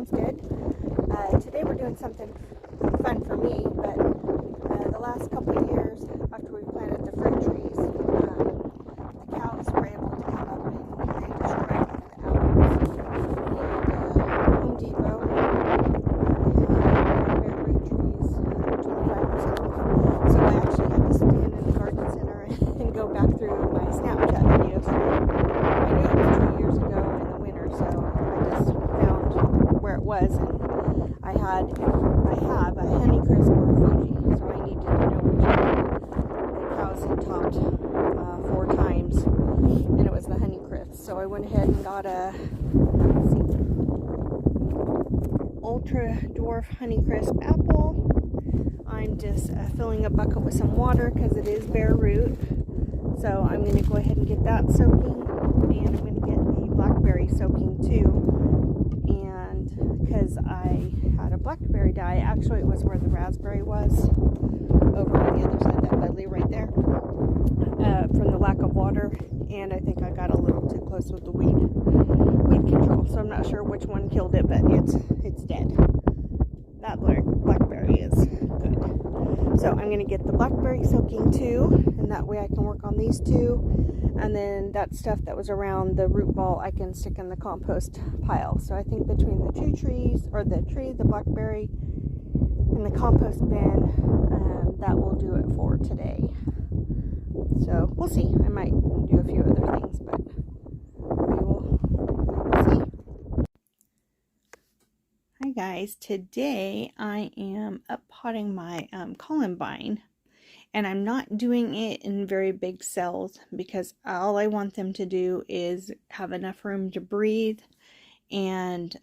sounds good. Today we're doing something fun for me, but the last couple of years after we planted the fruit trees, the cows were able to come up and they destroyed one of the apples. And Home Depot had bare root trees 25% off. So I actually had to stand in the garden center and go back through my Snapchat videos. I knew it was 2 years ago in the winter, so I just found where it was, and I have a Honeycrisp or a Fuji, so I needed to know which one. The cows had topped 4 times, and it was the Honeycrisp. So I went ahead and got a ultra dwarf Honeycrisp apple. I'm just filling a bucket with some water because it is bare root. So I'm going to go ahead and get that soaking, and I'm going to get the blackberry soaking too. And because I had a blackberry die, actually it was where the raspberry was, over on the other side, that buddleia right there, from the lack of water. And I think I got a little too close with the weed control, so I'm not sure which one killed it, but it's dead. That blackberry is good. So I'm going to get the blackberry soaking too, and that way I can work on these two. And then that stuff that was around the root ball I can stick in the compost pile. So I think between the two trees, or the tree, the blackberry, and the compost bin, that will do it for today. So we'll see. I might do a few other things, but we will see. Hi guys, today I am uppotting my columbine. And I'm not doing it in very big cells because all I want them to do is have enough room to breathe and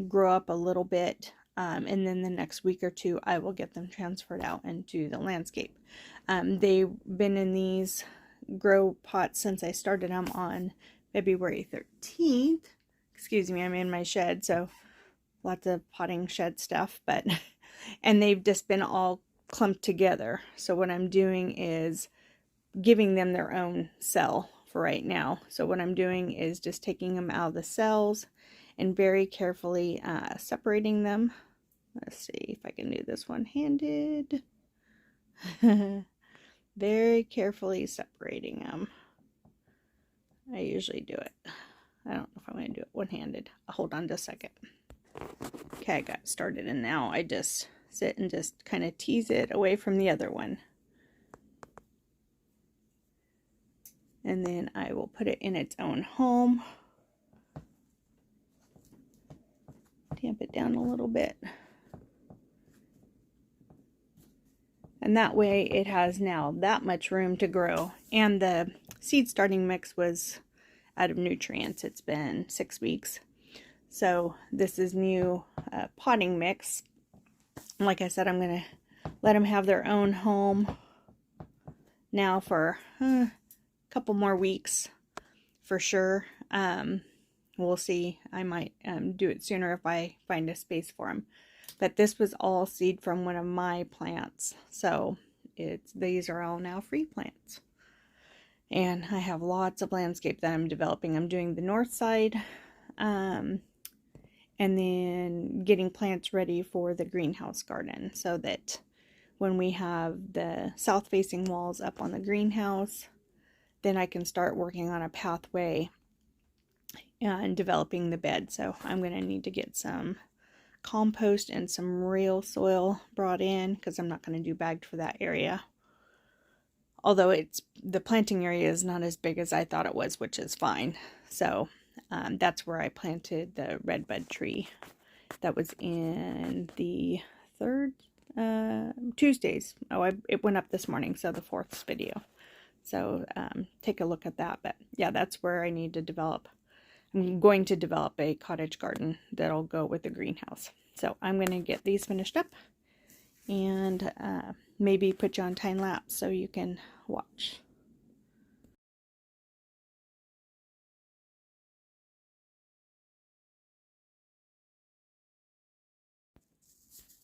grow up a little bit. And then the next week or two, I will get them transferred out into the landscape. They've been in these grow pots since I started them on February 13th. Excuse me, I'm in my shed, so lots of potting shed stuff. And they've just been all clumped together. So what I'm doing is giving them their own cell for right now. So what I'm doing is just taking them out of the cells and very carefully separating them. Let's see if I can do this one-handed. Very carefully separating them. I usually do it. I don't know if I'm going to do it one-handed. Hold on just a second. Okay, I got started, and now I just sit and just kind of tease it away from the other one. And then I will put it in its own home. Tamp it down a little bit. And that way it has now that much room to grow. And the seed starting mix was out of nutrients. It's been 6 weeks. So this is new potting mix. Like I said, I'm going to let them have their own home now for a couple more weeks for sure. We'll see. I might do it sooner if I find a space for them. But this was all seed from one of my plants. So these are all now free plants. And I have lots of landscape that I'm developing. I'm doing the north side. And then getting plants ready for the greenhouse garden so that when we have the south facing walls up on the greenhouse, then I can start working on a pathway and developing the bed. So I'm going to need to get some compost and some real soil brought in because I'm not going to do bagged for that area. Although the planting area is not as big as I thought it was, which is fine. So that's where I planted the redbud tree that was in the Tuesdays. It went up this morning, so the 4th video. So take a look at that. But yeah, that's where I need to develop. I'm going to develop a cottage garden that'll go with the greenhouse. So I'm going to get these finished up and maybe put you on time lapse so you can watch.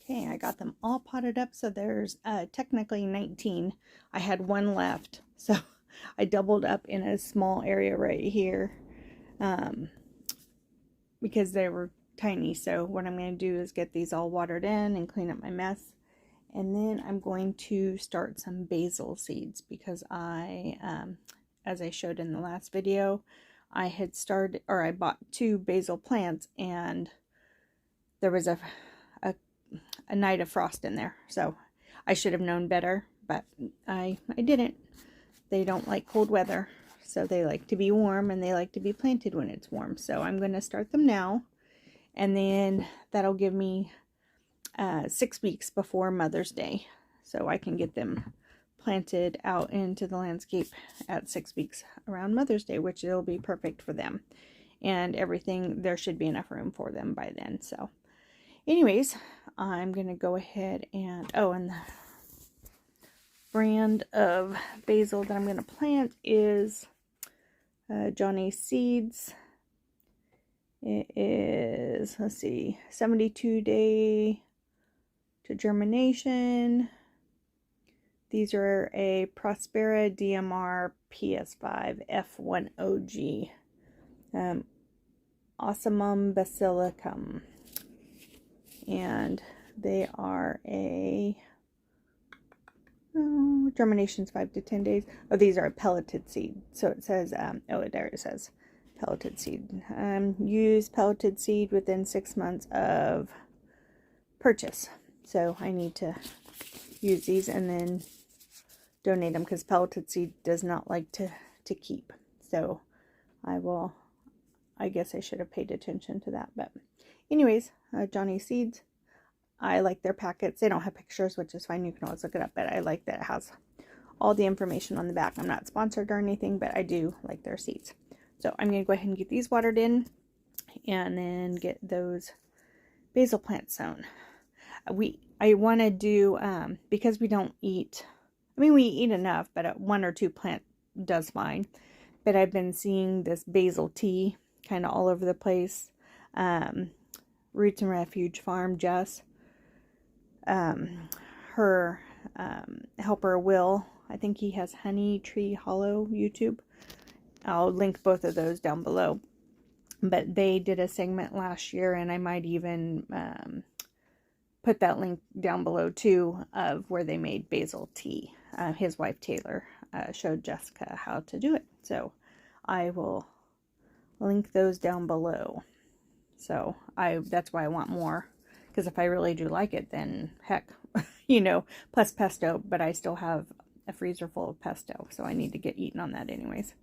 Okay, I got them all potted up, so there's technically 19. I had one left, so I doubled up in a small area right here because they were tiny. So what I'm going to do is get these all watered in and clean up my mess. And then I'm going to start some basil seeds because as I showed in the last video, I had started, or I bought 2 basil plants and there was a night of frost in there. So I should have known better, but I didn't. They don't like cold weather, so they like to be warm and they like to be planted when it's warm. So I'm going to start them now, and then that'll give me 6 weeks before Mother's Day, so I can get them planted out into the landscape at 6 weeks around Mother's Day, which will be perfect for them. And everything, there should be enough room for them by then. So anyways, I'm going to go ahead and, oh, and the brand of basil that I'm going to plant is Johnny Seeds. It is, let's see, 72-day to germination. These are a Prospera DMR PS5 F1OG. Ocimum basilicum. And they are a, germination's 5 to 10 days. Oh, these are a pelleted seed. So it says, oh, there it says pelleted seed. Use pelleted seed within 6 months of purchase. So I need to use these and then donate them because pelleted seed does not like to keep. So I guess I should have paid attention to that. But anyways, Johnny Seeds. I like their packets. They don't have pictures, which is fine. You can always look it up, but I like that it has all the information on the back. I'm not sponsored or anything, but I do like their seeds. So I'm going to go ahead and get these watered in and then get those basil plants sown. I want to do, because we don't eat, I mean, we eat enough, but 1 or 2 plant does fine. But I've been seeing this basil tea kind of all over the place. Roots and Refuge farm, Jess. Her helper Will, I think he has Honey Tree Hollow YouTube. I'll link both of those down below. But they did a segment last year, and I might even put that link down below too, of where they made basil tea. His wife Taylor showed Jessica how to do it. So I will link those down below. So that's why I want more. Because if I really do like it, then heck, plus pesto. But I still have a freezer full of pesto, so I need to get eating on that anyways.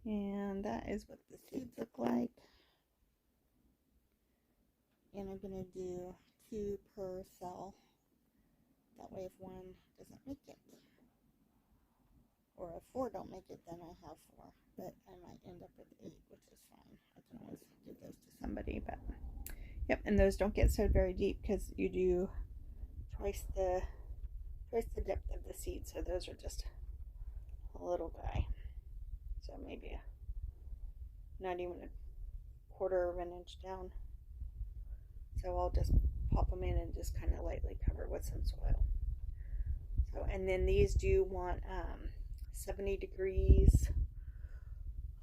And that is what the seeds look like. And I'm going to do 2 per cell. That way if 1 doesn't make it, or if 4 don't make it, then I have 4. But I might end up with 8, which is fine. I can always give those to somebody. But yep, and those don't get sowed very deep because you do twice the depth of the seed. So those are just a little guy. So maybe not even a 1/4 of an inch down. So I'll just pop them in and just kind of lightly cover with some soil. So, and then these do want 70 degrees.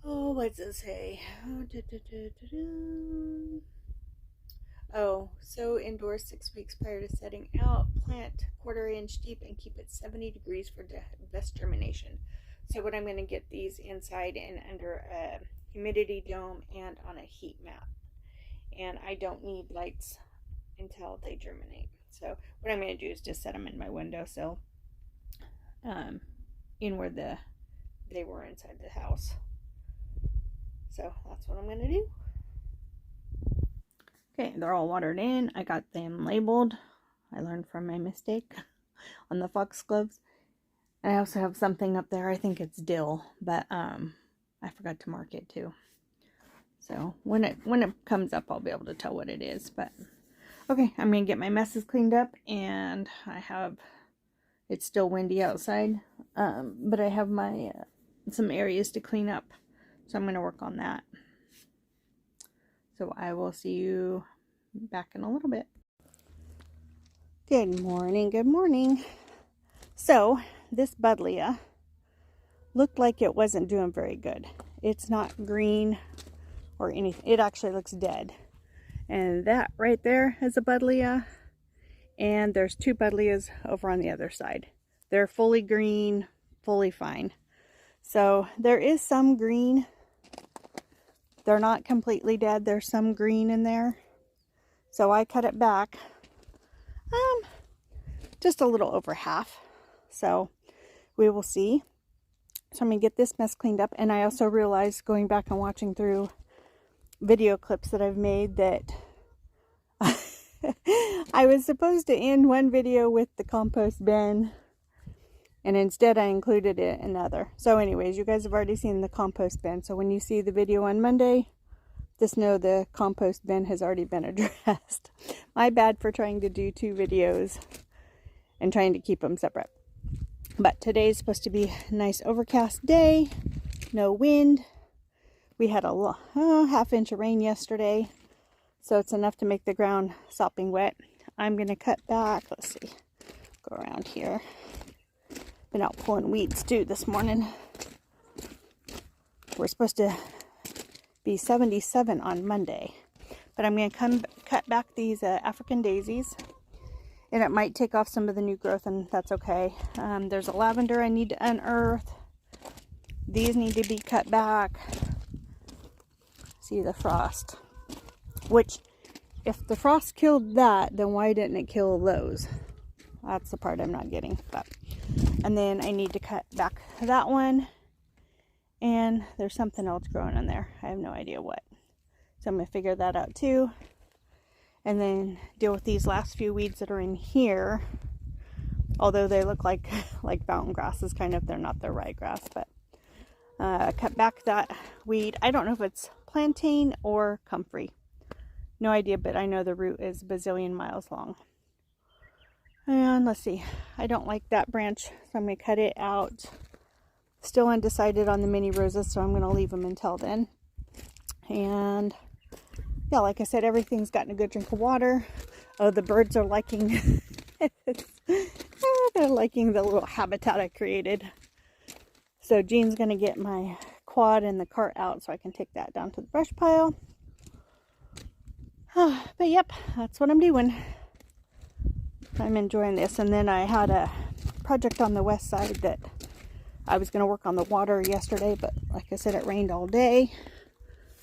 Oh, what does it say? Oh, sow indoors 6 weeks prior to setting out. Plant 1/4 inch deep and keep it 70 degrees for best germination. So what I'm going to get these inside and under a humidity dome and on a heat mat. And I don't need lights until they germinate. So what I'm going to do is just set them in my windowsill, in where they were inside the house. So that's what I'm going to do. Okay, they're all watered in. I got them labeled. I learned from my mistake on the foxgloves. I also have something up there. I think it's dill, but I forgot to mark it too. So when it comes up, I'll be able to tell what it is. But okay, I'm gonna get my messes cleaned up, and it's still windy outside, but I have my some areas to clean up, so I'm gonna work on that. So I will see you back in a little bit. Good morning, good morning. So this buddleia looked like it wasn't doing very good. It's not green or anything. It actually looks dead. And that right there is a buddleia. And there's 2 buddleias over on the other side. They're fully green, fully fine. So there is some green. They're not completely dead. There's some green in there. So I cut it back just a little over half. So we will see. So I'm going to get this mess cleaned up. And I also realized, going back and watching through video clips that I've made, that I was supposed to end one video with the compost bin, and instead I included it in another. So anyways, you guys have already seen the compost bin. So when you see the video on Monday, just know the compost bin has already been addressed. My bad for trying to do 2 videos and trying to keep them separate. But today's supposed to be a nice overcast day, no wind. We had a half inch of rain yesterday, so it's enough to make the ground sopping wet. I'm going to cut back, let's see, go around here. Been out pulling weeds too this morning. We're supposed to be 77 on Monday, but I'm going to cut back these African daisies, and it might take off some of the new growth, and that's okay. There's a lavender I need to unearth. These need to be cut back. See the frost, which if the frost killed that, then why didn't it kill those? That's the part I'm not getting. But and then I need to cut back that one, and there's something else growing in there. I have no idea what, so I'm gonna figure that out too, and then deal with these last few weeds that are in here. Although they look like fountain grasses, kind of. They're not the ryegrass, but cut back that weed. I don't know if it's plantain or comfrey. No idea, but I know the root is a bazillion miles long. And let's see, I don't like that branch, so I'm going to cut it out. Still undecided on the mini roses, so I'm going to leave them until then. And yeah, like I said, everything's gotten a good drink of water. Oh, the birds are liking they're liking the little habitat I created. So Jean's going to get my quad and the cart out so I can take that down to the brush pile. But yep, that's what I'm doing. I'm enjoying this. And then I had a project on the west side that I was going to work on the water yesterday, but like I said, it rained all day,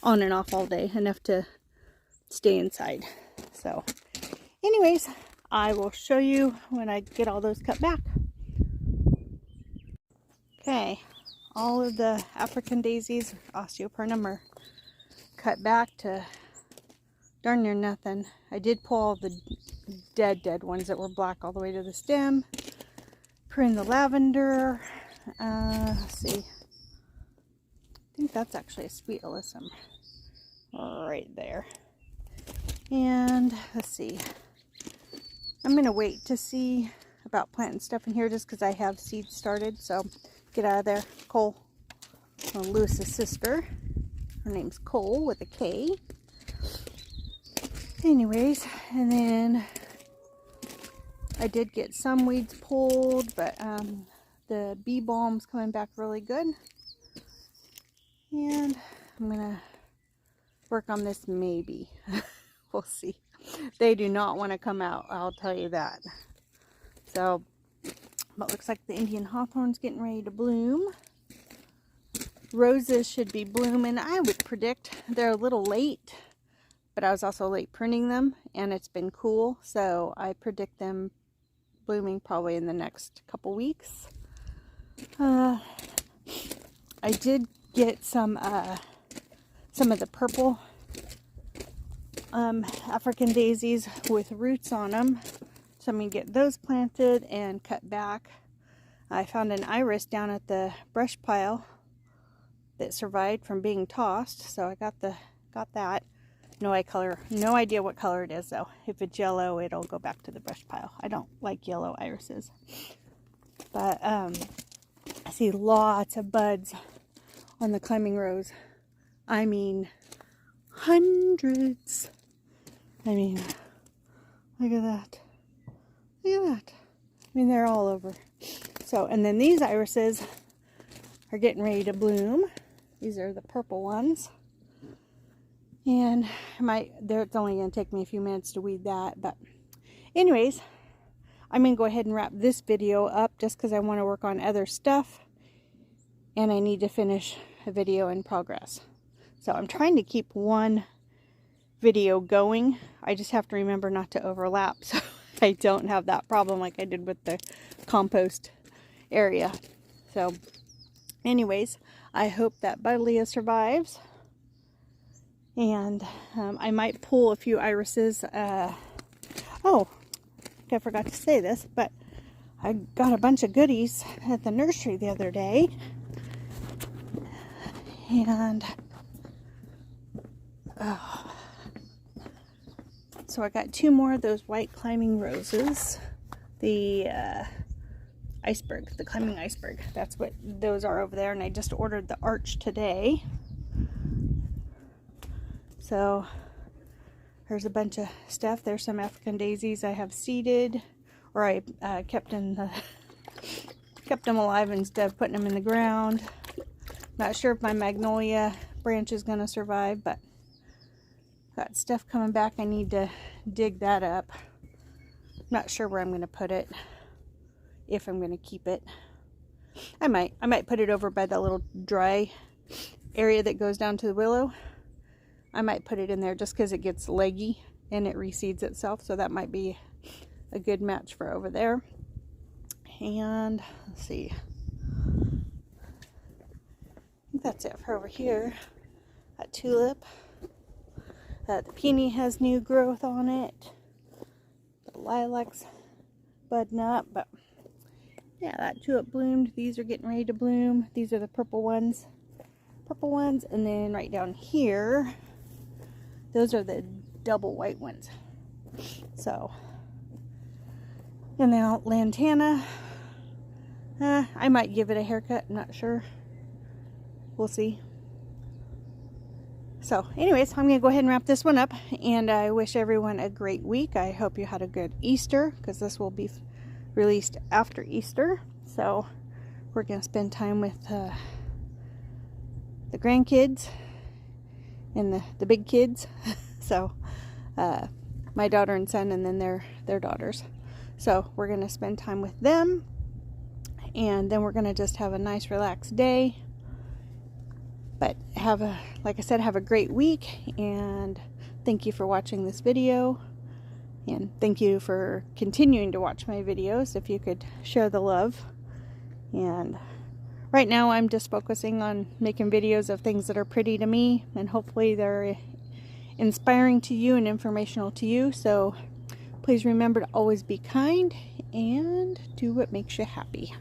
on and off all day, enough to stay inside. So anyways, I will show you when I get all those cut back. Okay, all of the African daisies, osteopernum, are cut back to darn near nothing. I did pull all the dead ones that were black all the way to the stem. Prune the lavender. Let's see. I think that's actually a sweet alyssum right there. And let's see. I'm going to wait to see about planting stuff in here just because I have seeds started. So get out of there. Cole, Lewis's sister. Her name's Cole with a K. Anyways, and then I did get some weeds pulled, but the bee balm's coming back really good. And I'm gonna work on this maybe. We'll see. They do not want to come out, I'll tell you that. So, but looks like the Indian hawthorn's getting ready to bloom. Roses should be blooming. I would predict they're a little late, but I was also late pruning them, and it's been cool, so I predict them blooming probably in the next couple weeks. I did get some of the purple African daisies with roots on them, so I'm going to get those planted and cut back. I found an iris down at the brush pile that survived from being tossed, so I got that. No idea what color it is though. If it's yellow, it'll go back to the brush pile. I don't like yellow irises. But I see lots of buds on the climbing rose. I mean, hundreds. I mean, look at that. Look at that. I mean, they're all over. So, and then these irises are getting ready to bloom. These are the purple ones. And it's only going to take me a few minutes to weed that. But anyways, I'm going to go ahead and wrap this video up just because I want to work on other stuff. And I need to finish a video in progress. So I'm trying to keep one video going. I just have to remember not to overlap so I don't have that problem like I did with the compost area. So anyways, I hope that Buddleia survives. And I might pull a few irises. Oh, I forgot to say this, but I got a bunch of goodies at the nursery the other day. And so I got 2 more of those white climbing roses. The iceberg, the climbing iceberg. That's what those are over there. And I just ordered the arch today. So there's a bunch of stuff. There's some African daisies I have seeded, or I kept them alive instead of putting them in the ground. Not sure if my magnolia branch is going to survive, but got stuff coming back. I need to dig that up. Not sure where I'm going to put it, if I'm going to keep it. I might put it over by that little dry area that goes down to the willow. I might put it in there just because it gets leggy and it reseeds itself, so that might be a good match for over there. And let's see, I think that's it for over here. That tulip, the peony has new growth on it. The lilac's budding up, but yeah, that tulip bloomed. These are getting ready to bloom. These are the purple ones, and then right down here, those are the double white ones. So, and now lantana, I might give it a haircut. I'm not sure. We'll see. So anyways, I'm going to go ahead and wrap this one up. And I wish everyone a great week. I hope you had a good Easter, because this will be released after Easter. So we're going to spend time with the grandkids and the big kids. So my daughter and son, and then their daughters. So we're going to spend time with them, and then we're going to just have a nice relaxed day. But like I said, have a great week, and thank you for watching this video, and thank you for continuing to watch my videos. If you could share the love. And right now I'm just focusing on making videos of things that are pretty to me, and hopefully they're inspiring to you and informational to you. So please remember to always be kind and do what makes you happy.